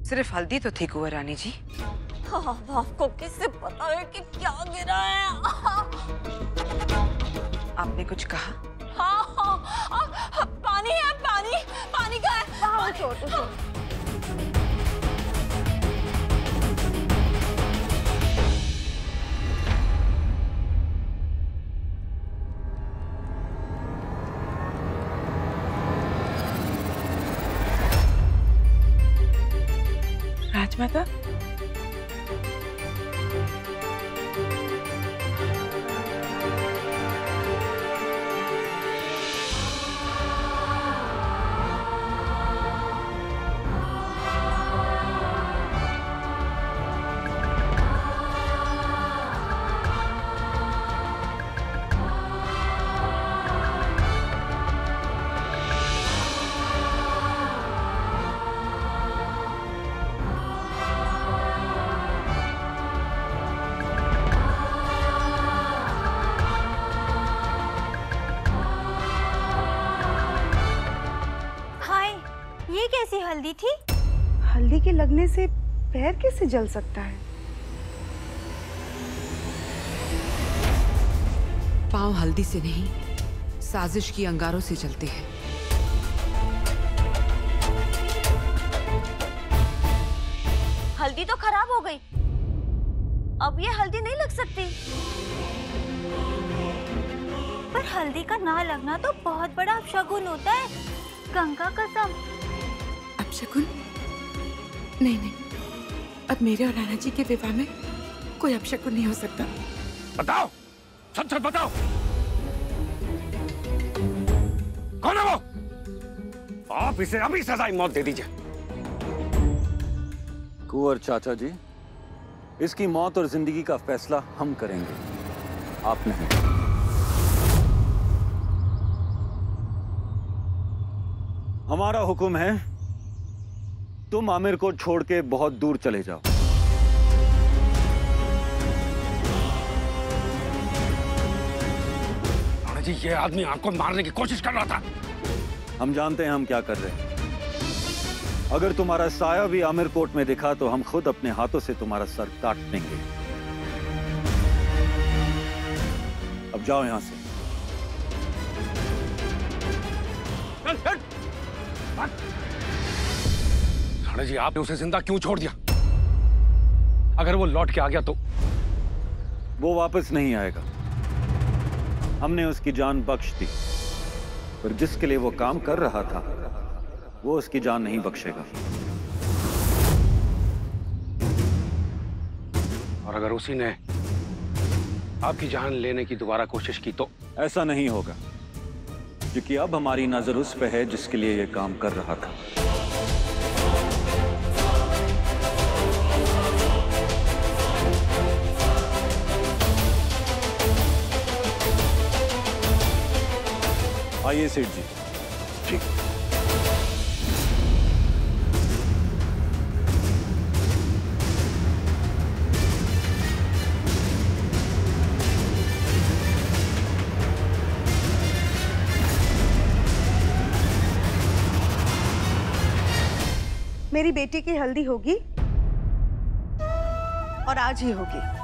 सिर्फ हल्दी तो थी कुंवर रानी जी। आपको किससे पता है कि क्या गिरा है? आपने कुछ कहा? हाँ, पानी है, पानी का है। हाँ, छोड़। राजमाता, ये कैसी हल्दी थी? हल्दी के लगने से पैर कैसे जल सकता है? पांव हल्दी से नहीं, साजिश की अंगारों से जलते हैं। हल्दी तो खराब हो गई, अब ये हल्दी नहीं लग सकती। पर हल्दी का ना लगना तो बहुत बड़ा अपशगुन होता है, गंगा कसम। अपशगुन? नहीं, अब मेरे और राणा जी के विवाह में कोई अपशगुन नहीं हो सकता। बताओ, सच बताओ, कौन है वो? आप इसे अभी सजाए मौत दे दीजिए। कुंवर चाचा जी, इसकी मौत और जिंदगी का फैसला हम करेंगे, आप नहीं। हमारा हुक्म है, तुम आमिर को छोड़ के बहुत दूर चले जाओ। राणा जी, ये आदमी आपको मारने की कोशिश कर रहा था। हम जानते हैं हम क्या कर रहे हैं। अगर तुम्हारा साया भी आमिर कोर्ट में दिखा तो हम खुद अपने हाथों से तुम्हारा सर काट देंगे। अब जाओ यहां से। राणा जी, आपने उसे जिंदा क्यों छोड़ दिया? अगर वो लौट के आ गया तो? वो वापस नहीं आएगा। हमने उसकी जान बख्श दी, पर जिसके लिए वो काम कर रहा था वो उसकी जान नहीं बख्शेगा। और अगर उसी ने आपकी जान लेने की दोबारा कोशिश की तो? ऐसा नहीं होगा, क्योंकि अब हमारी नजर उस पे है जिसके लिए ये काम कर रहा था। आइए सेठ जी। ठीक। मेरी बेटी की हल्दी होगी और आज ही होगी।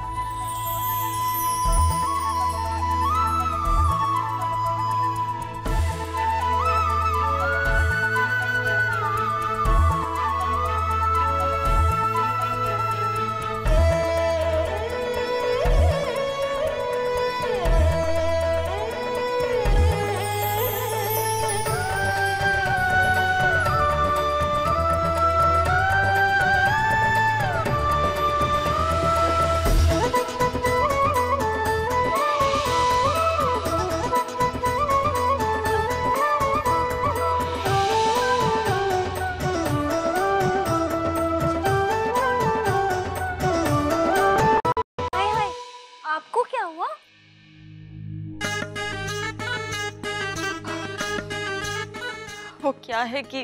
वो क्या है कि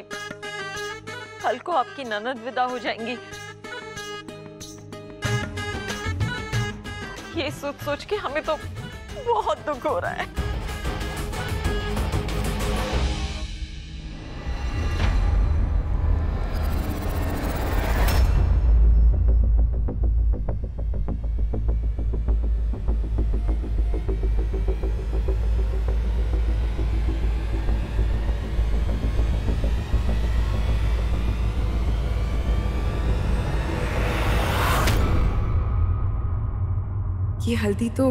कल को आपकी ननद विदा हो जाएंगी। ये सोच सोच के हमें तो बहुत दुख हो रहा है। ये हल्दी तो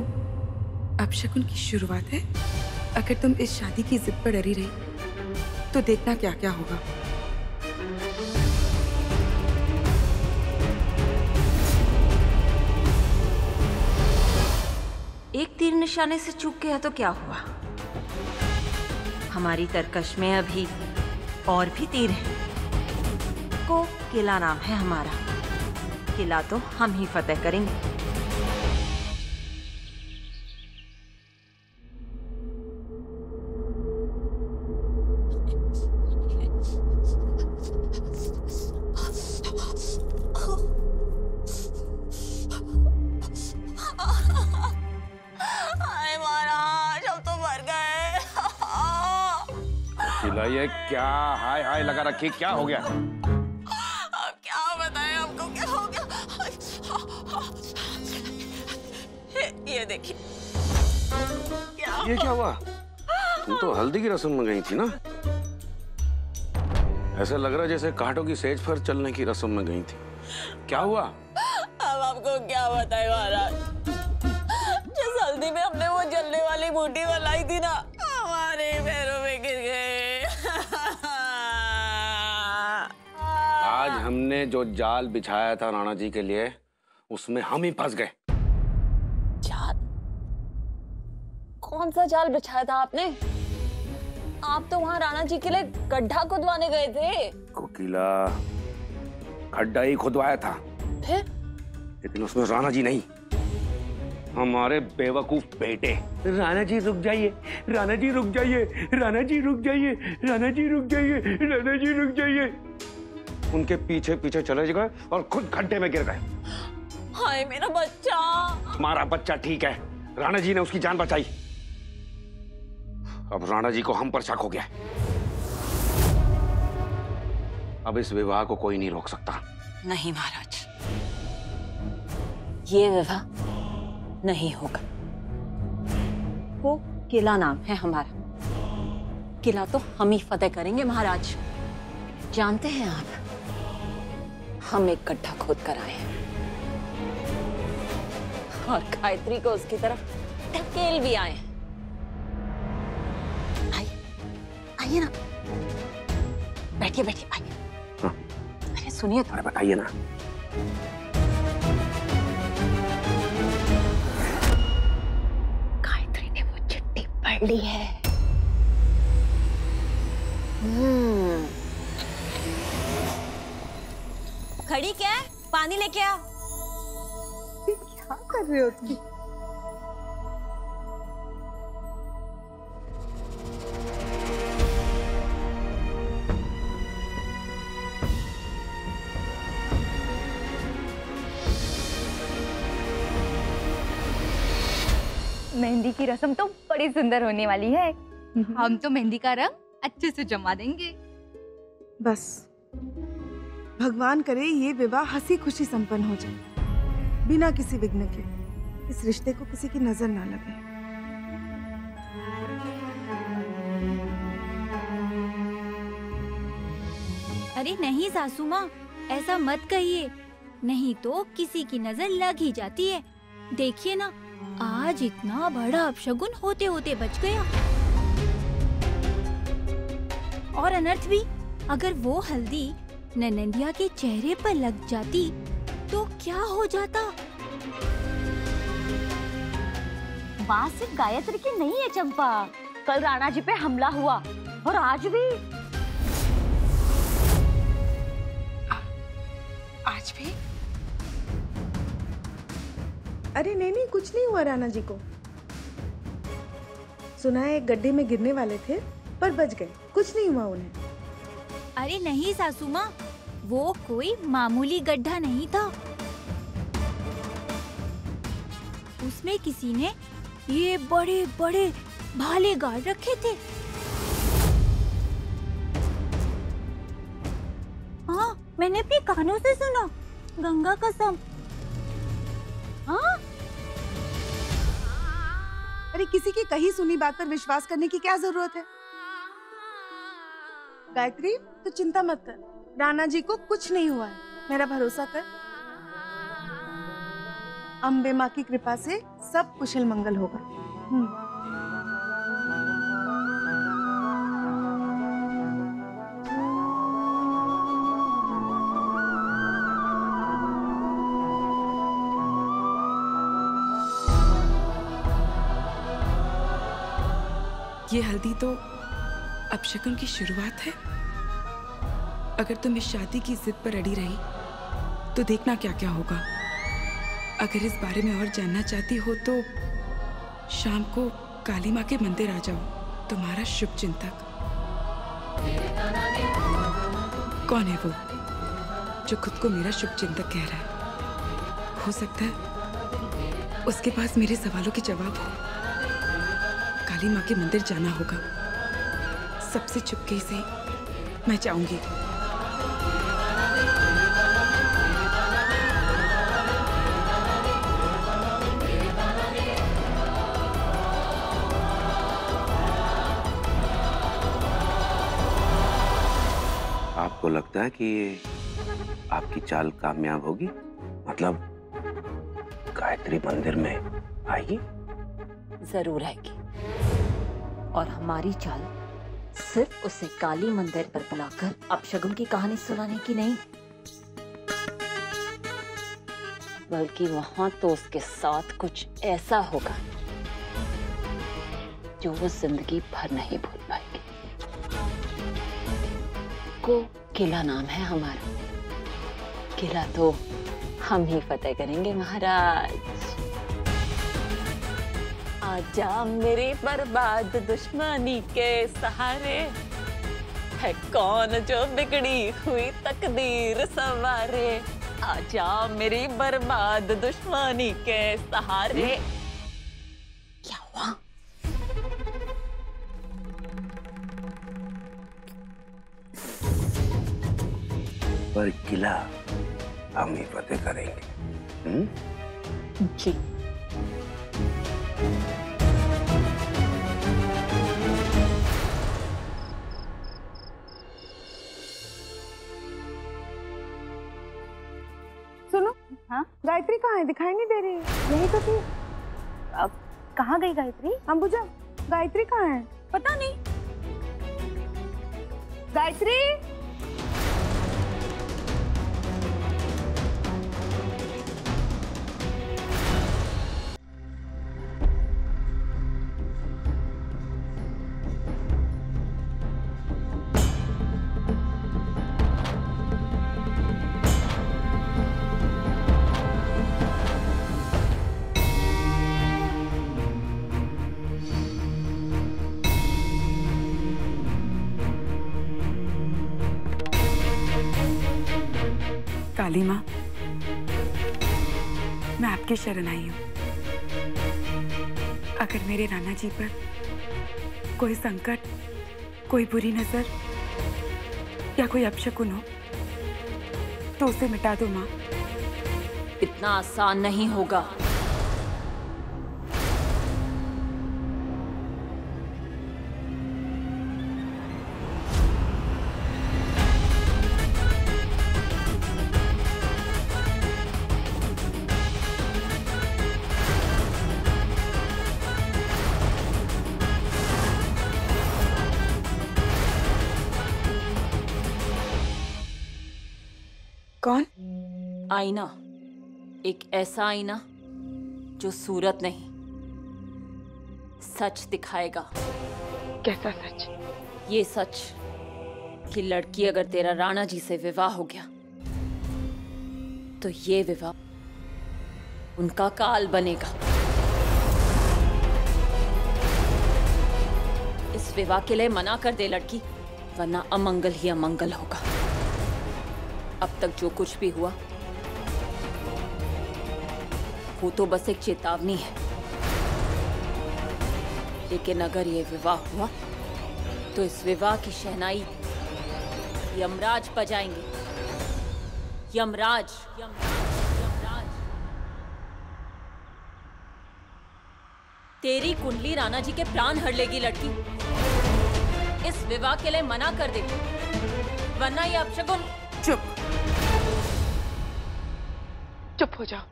अपशकुन की शुरुआत है। अगर तुम इस शादी की जिद पर अड़ी रही तो देखना क्या क्या होगा। एक तीर निशाने से चूक गया तो क्या हुआ? हमारी तरकश में अभी और भी तीर हैं। को किला नाम है हमारा, किला तो हम ही फतेह करेंगे। ये क्या हाय हाय लगा रखी, क्या हो गया? अब क्या बताएं आपको क्या हो गया? ये देखिए। ये क्या हुआ? तुम तो हल्दी की रस्म में गई थी ना? ऐसा लग रहा जैसे कांटों की सेज पर चलने की रस्म में गई थी। क्या हुआ? अब आपको क्या बताएं महाराज, जिस हल्दी में हमने वो जलने वाली बूटी बनाई थी ना, हमारे पैरों में गिर गए। आज हमने जो जाल बिछाया था राणा जी के लिए, उसमें हम ही फंस गए। जाल? कौन सा जाल बिछाया था आपने? आप तो वहाँ राणा जी के लिए गड्ढा खुदवाने गए थे। कोकिला, खड्डा ही खुदवाया था, फिर? लेकिन उसमें राणा जी नहीं, हमारे बेवकूफ बेटे। राणा जी रुक जाइए, राणा जी रुक जाइए, राणा जी रुक जाइए, राणा जी रुक जाइए, राणा जी रुक जाइए। उनके पीछे पीछे चले गए और खुद खड्डे में गिर गए। हाय मेरा बच्चा। हमारा बच्चा ठीक है, राणा जी ने उसकी जान बचाई। अब राणा जी को हम पर शक हो गया। अब इस विवाह को कोई नहीं रोक सकता। नहीं महाराज, ये विवाह नहीं होगा। वो किला नाम है हमारा, किला तो हम ही फतेह करेंगे महाराज। जानते हैं आप, हम एक गड्ढा खोद कर आए हैं और गायत्री को उसकी तरफ ढकेल भी आए हैं। आइए आइए ना, बैठिए बैठिए, आइए। हाँ। अरे सुनिए तो। अरे बताइए ना। गायत्री ने वो चिट्ठी पढ़ ली है। खड़ी क्या है? पानी लेके आओ। क्या कर रहे हो तुम? मेहंदी की रस्म तो बड़ी सुंदर होने वाली है। हम तो मेहंदी का रंग अच्छे से जमा देंगे। बस भगवान करे ये विवाह हंसी खुशी संपन्न हो जाए, बिना किसी विघ्न के। इस रिश्ते को किसी की नजर ना लगे। अरे नहीं सासू माँ, ऐसा मत कहिए, नहीं तो किसी की नजर लग ही जाती है। देखिए ना, आज इतना बड़ा अपशगुन होते होते बच गया। और अनर्थ भी, अगर वो हल्दी ननंदिया के चेहरे पर लग जाती तो क्या हो जाता? बात सिर्फ गायत्री की नहीं है चंपा, कल राणा जी पे हमला हुआ और आज भी। आज भी? अरे नहीं नहीं, कुछ नहीं हुआ राणा जी को। सुना है एक गड्ढे में गिरने वाले थे पर बच गए, कुछ नहीं हुआ उन्हें। अरे नहीं सासू माँ, वो कोई मामूली गड्ढा नहीं था। उसमें किसी ने ये बड़े बड़े भाले गाड़ रखे थे। हाँ, मैंने अपने कानों से सुना, गंगा कसम। हाँ? अरे किसी की कही सुनी बात पर विश्वास करने की क्या जरूरत है? गायत्री, तो चिंता मत कर, राणा जी को कुछ नहीं हुआ है, मेरा भरोसा कर। अम्बे माँ की कृपा से सब कुशल मंगल होगा। ये हल्दी तो अपशकुन की शुरुआत है। अगर तुम इस शादी की जिद पर अड़ी रही तो देखना क्या क्या होगा। अगर इस बारे में और जानना चाहती हो तो शाम को काली माँ के मंदिर आ जाओ। तुम्हारा शुभ चिंतक। कौन है वो जो खुद को मेरा शुभ चिंतक कह रहा है? हो सकता है उसके पास मेरे सवालों के जवाब हो। काली माँ के मंदिर जाना होगा। सबसे चुपके से मैं जाऊंगी। आपको लगता है कि ये आपकी चाल कामयाब होगी? मतलब गायत्री मंदिर में आएगी? जरूर आएगी। और हमारी चाल सिर्फ उसे काली मंदिर पर बुलाकर अपशगुन की कहानी सुनाने की नहीं, बल्कि वहां तो उसके साथ कुछ ऐसा होगा जो वो जिंदगी भर नहीं भूल पाएगी। को किला नाम है हमारा। किला तो हम ही फतेह करेंगे महाराज। आजा मेरे बर्बाद दुश्मनी के सहारे, है कौन जो बिगड़ी हुई तकदीर संवारे। आजा मेरी बर्बाद दुश्मनी के सहारे। क्या हुआ? पर किला हम ही फतेह करेंगे। जी। सुनो। हाँ? गायत्री कहाँ है? दिखाई नहीं दे रही। यही तो थी। अब कहाँ गई गायत्री? अंबुजा, गायत्री कहाँ है? पता नहीं। गायत्री, काली माँ, मैं आपके शरण आई हूँ। अगर मेरे राणा जी पर कोई संकट, कोई बुरी नजर या कोई अपशकुन हो तो उसे मिटा दो माँ। इतना आसान नहीं होगा। कौन? आईना। एक ऐसा आईना जो सूरत नहीं, सच दिखाएगा। कैसा सच? ये सच कि लड़की अगर तेरा राणा जी से विवाह हो गया तो ये विवाह उनका काल बनेगा। इस विवाह के लिए मना कर दे लड़की, वरना अमंगल ही अमंगल होगा। अब तक जो कुछ भी हुआ वो तो बस एक चेतावनी है, लेकिन अगर ये विवाह हुआ तो इस विवाह की शहनाई यमराज बजाएंगे। यमराज, यमराज। तेरी कुंडली राणा जी के प्राण हर लेगी लड़की। इस विवाह के लिए मना कर दे, वरना ये अपशगुन। चुप, चुप हो जाओ।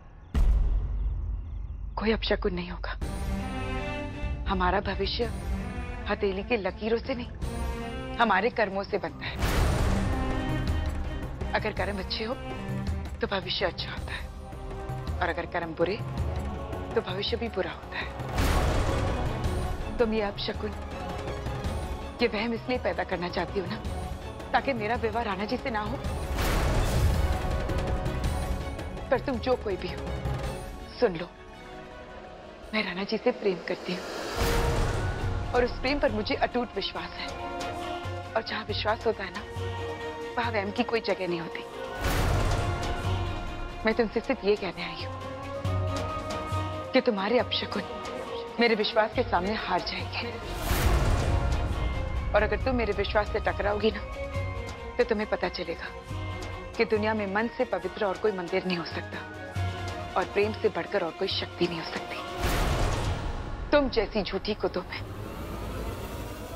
कोई अपशकुन नहीं होगा। हमारा भविष्य हथेली के लकीरों से नहीं, हमारे कर्मों से बनता है। अगर कर्म अच्छे हो तो भविष्य अच्छा होता है, और अगर कर्म बुरे तो भविष्य भी बुरा होता है। तुम ये अपशकुन, ये वहम इसलिए पैदा करना चाहती हो ना, ताकि मेरा विवाह राणा जी से ना हो। पर तुम जो कोई भी हो, सुन लो, मैं राणा जी से प्रेम करती हूँ, और उस प्रेम पर मुझे अटूट विश्वास है। और जहां विश्वास होता है ना, वहां वहम की कोई जगह नहीं होती। मैं तुमसे सिर्फ ये कहने आई हूं कि तुम्हारे अपशकुन मेरे विश्वास के सामने हार जाएंगे। और अगर तुम मेरे विश्वास से टकराओगी ना, तो तुम्हें पता चलेगा कि दुनिया में मन से पवित्र और कोई मंदिर नहीं हो सकता, और प्रेम से बढ़कर और कोई शक्ति नहीं हो सकती। तुम जैसी झूठी को तो मैं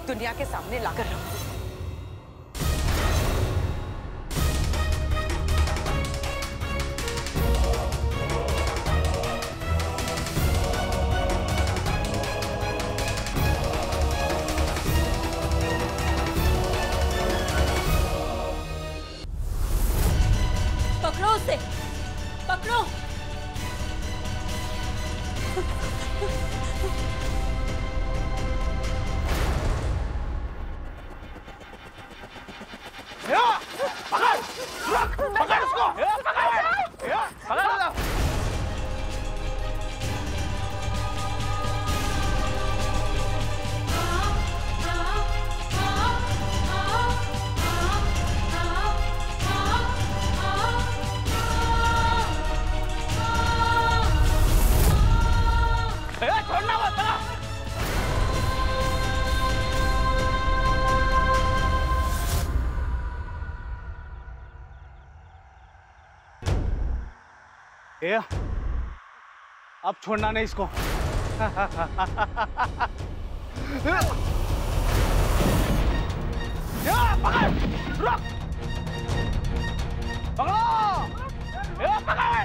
दुनिया के सामने लाकर रहूं। पकड़ो उसे, पकड़ो। पकड़ उसको, छोड़ना मत। अब छोड़ना नहीं इसको। पकड़, रुक, पकड़ो, पकड़।